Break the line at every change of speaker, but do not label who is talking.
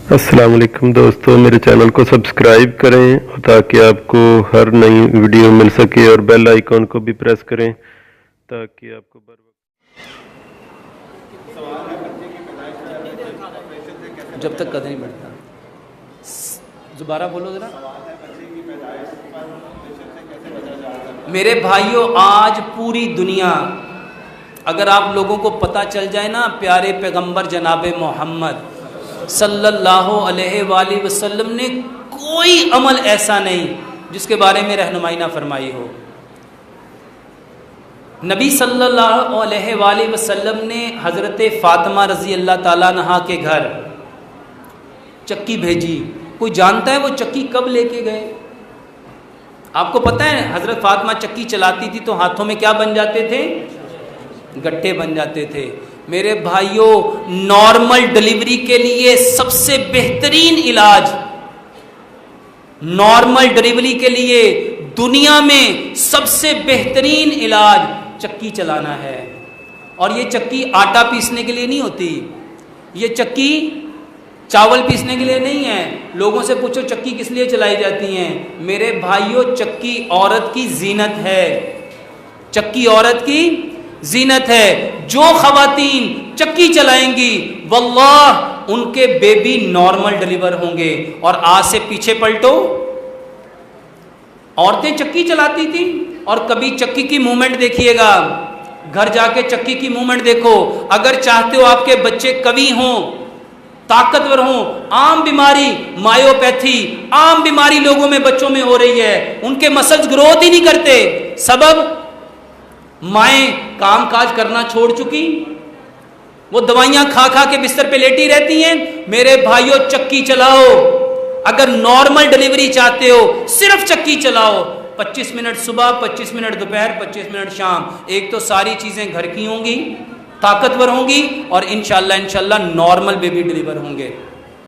अस्सलाम वालेकुम दोस्तों, मेरे चैनल को सब्सक्राइब करें ताकि आपको हर नई वीडियो मिल सके और बेल आइकॉन को भी प्रेस करें ताकि आपको बर वक्त
जब तक कदर नहीं बढ़ता। दोबारा बोलो जरा। मेरे भाइयों, आज पूरी दुनिया, अगर आप लोगों को पता चल जाए ना, प्यारे पैगंबर जनाब मोहम्मद सल्लल्लाहु अलैहि वसल्लम ने कोई अमल ऐसा नहीं जिसके बारे में रहनुमाई ना फरमाई हो। नबी सल्लल्लाहु अलैहि वसल्लम ने हज़रत फ़ातिमा रज़ी अल्लाह ताला अन्हा के घर चक्की भेजी। कोई जानता है वो चक्की कब लेके गए? आपको पता है हज़रत फ़ातिमा चक्की चलाती थी तो हाथों में क्या बन जाते थे? गट्टे बन जाते थे। मेरे भाइयों, नॉर्मल डिलीवरी के लिए सबसे बेहतरीन इलाज, नॉर्मल डिलीवरी के लिए दुनिया में सबसे बेहतरीन इलाज चक्की चलाना है। और ये चक्की आटा पीसने के लिए नहीं होती, ये चक्की चावल पीसने के लिए नहीं है। लोगों से पूछो चक्की किस लिए चलाई जाती हैं? मेरे भाइयों, चक्की औरत की जीनत है, चक्की औरत की जीनत है। जो खवातीन चक्की चलाएंगी वल्लाह उनके बेबी नॉर्मल डिलीवर होंगे। और आज से पीछे पलटो, औरतें चक्की चलाती थी और कभी चक्की की मूवमेंट देखिएगा, घर जाके चक्की की मूवमेंट देखो। अगर चाहते हो आपके बच्चे कवि हों, ताकतवर हों, आम बीमारी मायोपैथी, आम बीमारी लोगों में, बच्चों में हो रही है, उनके मसल्स ग्रोथ ही नहीं करते। सबब माएँ कामकाज करना छोड़ चुकी, वो दवाइयां खा खा के बिस्तर पे लेटी रहती हैं। मेरे भाइयों, चक्की चलाओ। अगर नॉर्मल डिलीवरी चाहते हो सिर्फ चक्की चलाओ। 25 मिनट सुबह, 25 मिनट दोपहर, 25 मिनट शाम। एक तो सारी चीजें घर की होंगी, ताकतवर होंगी और इंशाल्लाह नॉर्मल बेबी डिलीवर होंगे।